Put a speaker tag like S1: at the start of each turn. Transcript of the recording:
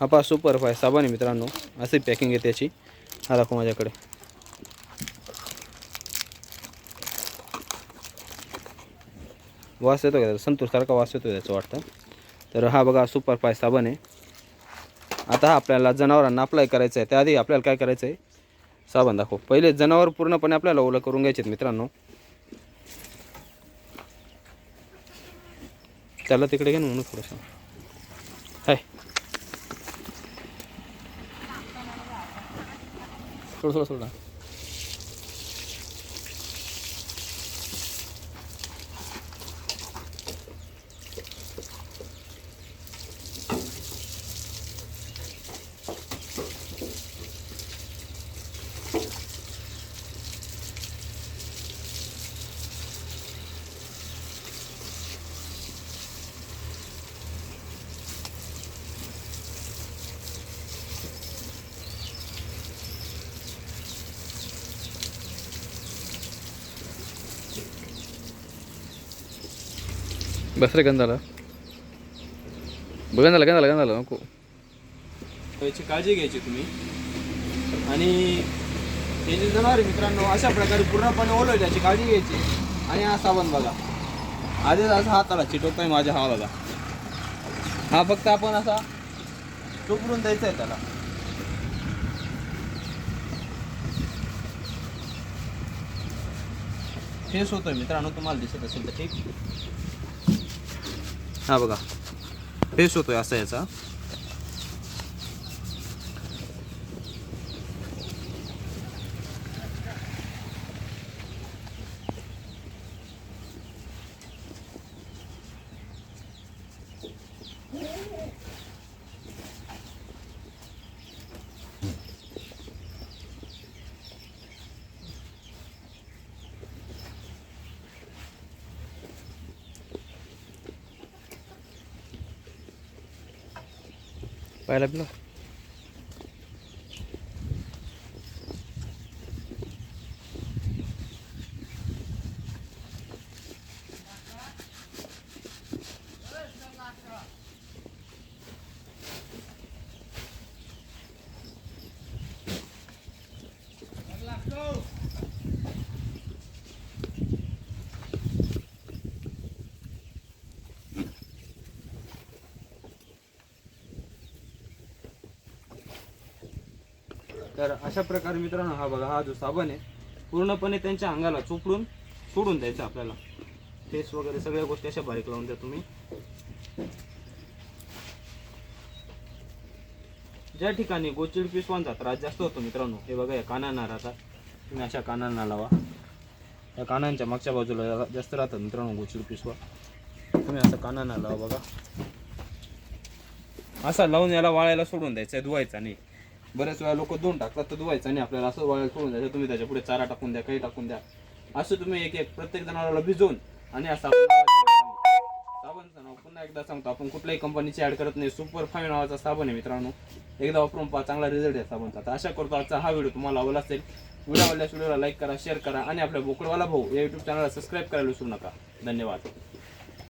S1: हा पहा super five साबण आहे मित्रांनो, अशी पॅकिंग आहे त्याची. हा दाखव माझ्याकडे. वास येतो का? संतूरसारखा वास येतो त्याचं वाटतं. तर हा बघा सुपर फाय साबण आहे. आता हा आपल्याला जनावरांना अप्लाय करायचं आहे. त्याआधी आपल्याला काय करायचं आहे, साबण दाखव. पहिले जनावर पूर्णपणे आपल्याला ओलं करून घ्यायचे मित्रांनो. त्याला तिकडे घे ना म्हणून थोडंसं. हाय थोडं सोडा. बस रे गंधाला. गंधाला नको. याची काळजी घ्यायची तुम्ही. आणि हे जे जनावर आहे मित्रांनो, अशा प्रकारे पूर्णपणे ओलं त्याची काळजी घ्यायची. आणि हा साबण बघा आधीच असा हाताला चिटवतोय माझ्या. हा बघा, हा फक्त आपण असा चोपडून द्यायचा आहे त्याला. फेस होतोय मित्रांनो, तुम्हाला दिसत असेल तर ठीक. हा बघा फेस होतोय असा याचा. पाहायला बिला तर अशा प्रकारे मित्रांनो हा बघा, हा जो साबण आहे पूर्णपणे त्यांच्या अंगाला चोपडून सोडून द्यायचं आपल्याला. फेस वगैरे सगळ्या गोष्टी अशा बारीक लावून द्या तुम्ही. ज्या ठिकाणी गोचिड पिसवांचा त्रास जास्त होतो मित्रांनो, हे बघा या कानांना राहतात, तुम्ही अशा कानांना लावा. या कानांच्या मागच्या बाजूला जास्त राहतात मित्रांनो गोचिड पिसवा, तुम्ही असं कानांना लावा बघा. असा लावून याला वाळायला सोडून द्यायचं आहे, धुवायचा नाही. बरेच वेळा लोक धुवून टाकतात, तर धुवायचं नाही आपल्याला, असं वाळायला सोडून द्यायचं. तुम्ही त्याच्या पुढे चारा टाकून द्या, काही टाकून द्या, असं तुम्ही एक एक प्रत्येक जनावराला भिजवून आणि असा साबणचं नाव पुन्हा एकदा सांगतो, आपण कुठल्याही कंपनीची ॲड करत नाही. सुपर फाईन नावाचा साबण आहे मित्रांनो, एकदा वापरून पहा, चांगला रिझल्ट आहे साबणचा. तर आशा करतो आजचा हा व्हिडिओ तुम्हाला आवडला असेल. व्हिडिओ आवडल्यास व्हिडिओला लाईक करा, शेअर करा आणि आपल्या बोकडवाला भाऊ या यूट्यूब चॅनलला सबस्क्राईब करायला विसरू नका. धन्यवाद.